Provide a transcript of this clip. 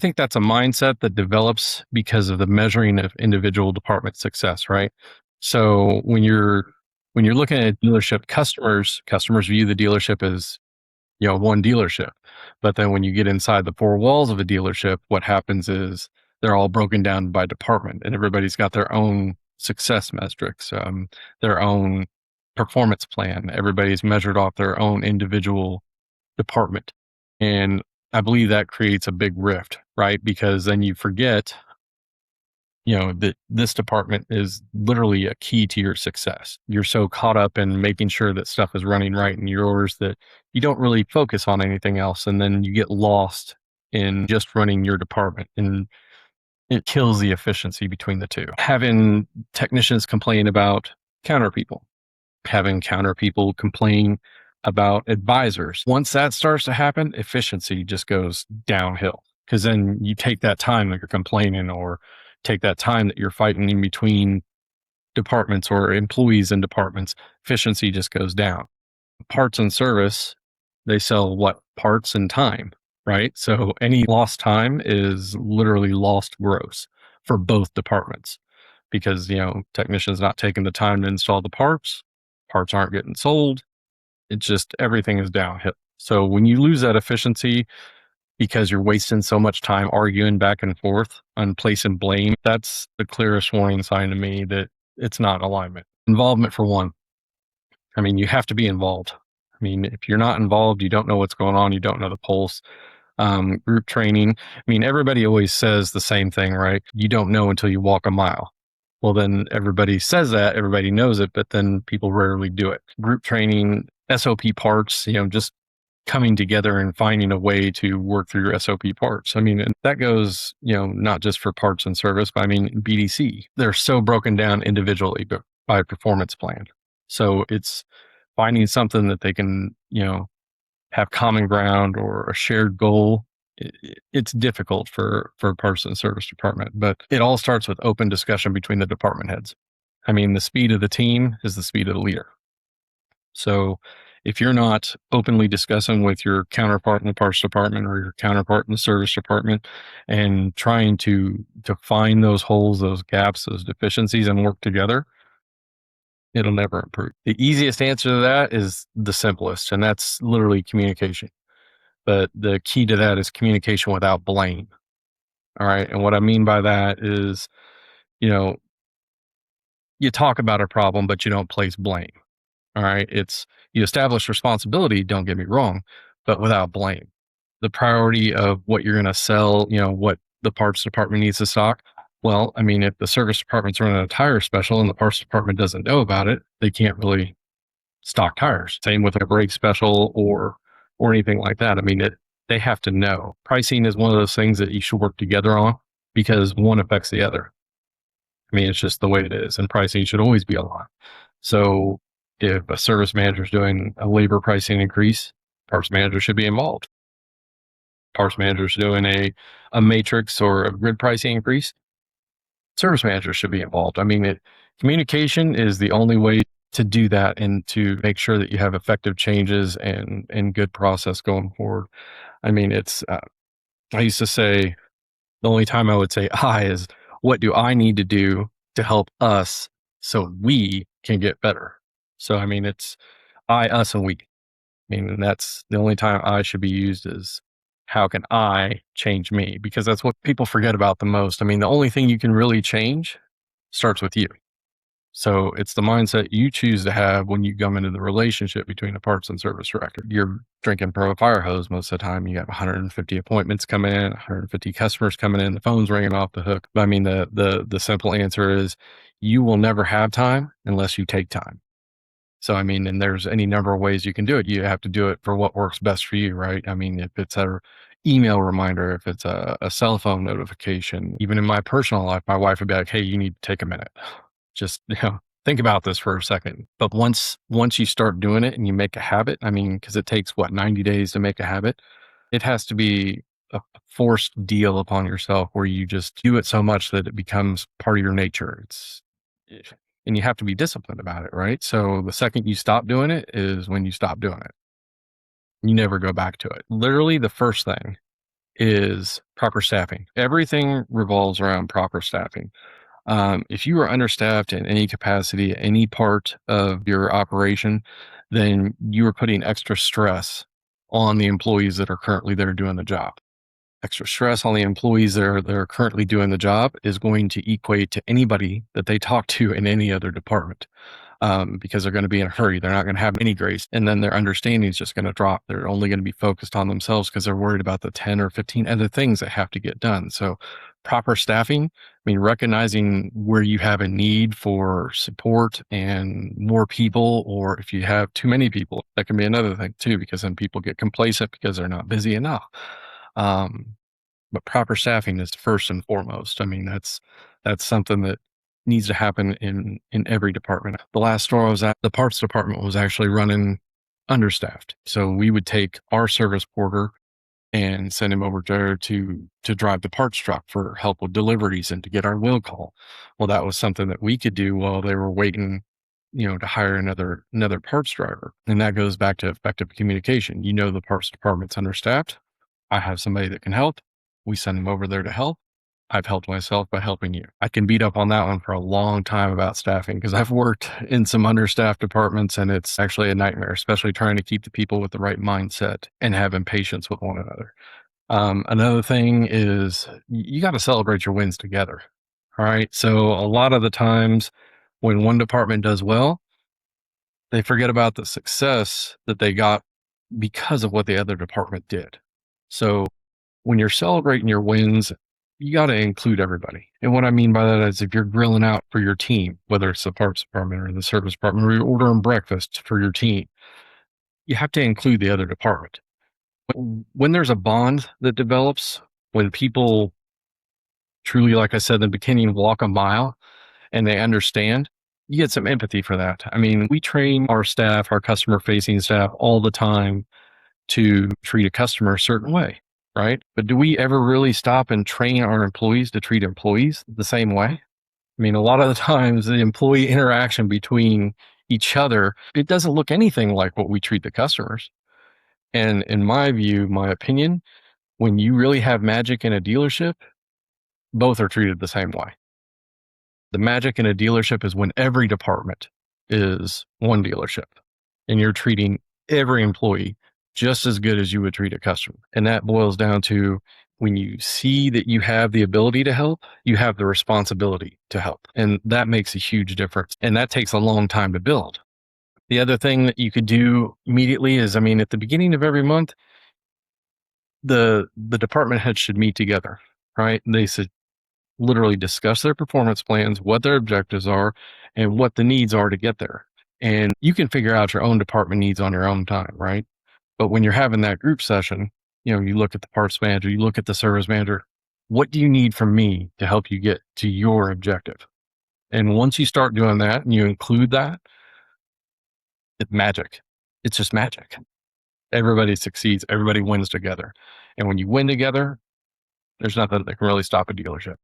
think that's a mindset that develops because of the measuring of individual department success, right? So when you're looking at dealership customers view the dealership as, one dealership. But then when you get inside the four walls of a dealership, what happens is they're all broken down by department, and everybody's got their own success metrics, their own performance plan. Everybody's measured off their own individual department. And I believe that creates a big rift, right? Because then you forget, that this department is literally a key to your success. You're so caught up in making sure that stuff is running right in yours that you don't really focus on anything else. And then you get lost in just running your department, and it kills the efficiency between the two. Having technicians complain about counter people, having counter people complain about advisors. Once that starts to happen, efficiency just goes downhill, because then you take that time that you're complaining, or take that time that you're fighting in between departments or employees in departments, efficiency just goes down. Parts and service, they sell what? Parts and time, right? So any lost time is literally lost gross for both departments, because, technicians not taking the time to install the parts aren't getting sold. It's just, everything is downhill. So when you lose that efficiency because you're wasting so much time arguing back and forth on placing blame, that's the clearest warning sign to me that it's not alignment. Involvement, for one. I mean, you have to be involved. I mean, if you're not involved, you don't know what's going on. You don't know the pulse. Group training. I mean, everybody always says the same thing, right? You don't know until you walk a mile. Well, then everybody says that, everybody knows it, but then people rarely do it. Group training, SOP parts, just coming together and finding a way to work through your SOP parts. I mean, and that goes, not just for parts and service, but I mean, BDC, they're so broken down individually by performance plan. So it's finding something that they can, have common ground or a shared goal. It's difficult for parts and service department, but it all starts with open discussion between the department heads. I mean, the speed of the team is the speed of the leader. So if you're not openly discussing with your counterpart in the parts department or your counterpart in the service department and trying to find those holes, those gaps, those deficiencies, and work together, it'll never improve. The easiest answer to that is the simplest, and that's literally communication. But the key to that is communication without blame. All right. And what I mean by that is, you talk about a problem, but you don't place blame. All right. It's, you establish responsibility, don't get me wrong, but without blame. The priority of what you're going to sell, what the parts department needs to stock. Well, I mean, if the service department's running a tire special and the parts department doesn't know about it, they can't really stock tires. Same with a brake special or anything like that. I mean, they have to know. Pricing is one of those things that you should work together on, because one affects the other. I mean, it's just the way it is, and pricing should always be aligned. So if a service manager is doing a labor pricing increase, parts manager should be involved. Parts manager is doing a matrix or a grid pricing increase, service manager should be involved. I mean, communication is the only way to do that and to make sure that you have effective changes and good process going forward. I mean, it's, I used to say, the only time I would say I is, what do I need to do to help us so we can get better? So, I mean, it's I, us, and we. I mean, and that's the only time I should be used, is how can I change me? Because that's what people forget about the most. I mean, the only thing you can really change starts with you. So it's the mindset you choose to have when you come into the relationship between a parts and service director. You're drinking Pro Fire Hose most of the time. You have 150 appointments coming in, 150 customers coming in, the phone's ringing off the hook. But I mean, the simple answer is, you will never have time unless you take time. So, I mean, and there's any number of ways you can do it. You have to do it for what works best for you, right? I mean, if it's a email reminder, if it's a cell phone notification, even in my personal life, my wife would be like, hey, you need to take a minute. Just, think about this for a second. But once you start doing it and you make a habit, I mean, because it takes 90 days to make a habit, it has to be a forced deal upon yourself where you just do it so much that it becomes part of your nature. And you have to be disciplined about it, right? So the second you stop doing it is when you stop doing it. You never go back to it. Literally, the first thing is proper staffing. Everything revolves around proper staffing. If you are understaffed in any capacity, any part of your operation, then you are putting extra stress on the employees that are currently there doing the job. Extra stress on the employees that are currently doing the job is going to equate to anybody that they talk to in any other department, because they're going to be in a hurry. They're not going to have any grace. And then their understanding is just going to drop. They're only going to be focused on themselves because they're worried about the 10 or 15 other things that have to get done. So proper staffing, I mean, recognizing where you have a need for support and more people, or if you have too many people, that can be another thing too, because then people get complacent because they're not busy enough. Um, but proper staffing is first and foremost. I mean, that's something that needs to happen in every department. The last store I was at, the parts department was actually running understaffed. So we would take our service porter and send him over there to drive the parts truck for help with deliveries and to get our will call. Well, that was something that we could do while they were waiting, to hire another parts driver. And that goes back to effective communication. The parts department's understaffed. I have somebody that can help. We send them over there to help. I've helped myself by helping you. I can beat up on that one for a long time about staffing because I've worked in some understaffed departments and it's actually a nightmare, especially trying to keep the people with the right mindset and having patience with one another. Another thing is you got to celebrate your wins together. All right. So a lot of the times when one department does well, they forget about the success that they got because of what the other department did. So when you're celebrating your wins, you got to include everybody. And what I mean by that is if you're grilling out for your team, whether it's the parts department or the service department, or you're ordering breakfast for your team, you have to include the other department. When there's a bond that develops, when people truly, like I said in the beginning, walk a mile and they understand, you get some empathy for that. I mean, we train our staff, our customer facing staff all the time to treat a customer a certain way, right? But do we ever really stop and train our employees to treat employees the same way? I mean, a lot of the times the employee interaction between each other, it doesn't look anything like what we treat the customers. And in my view, my opinion, when you really have magic in a dealership, both are treated the same way. The magic in a dealership is when every department is one dealership and you're treating every employee just as good as you would treat a customer. And that boils down to when you see that you have the ability to help, you have the responsibility to help. And that makes a huge difference. And that takes a long time to build. The other thing that you could do immediately is, I mean, at the beginning of every month, the department heads should meet together, right? And they should literally discuss their performance plans, what their objectives are, and what the needs are to get there. And you can figure out your own department needs on your own time, right? But when you're having that group session, you look at the parts manager, you look at the service manager, what do you need from me to help you get to your objective? And once you start doing that and you include that, it's magic. It's just magic. Everybody succeeds, everybody wins together. And when you win together, there's nothing that can really stop a dealership.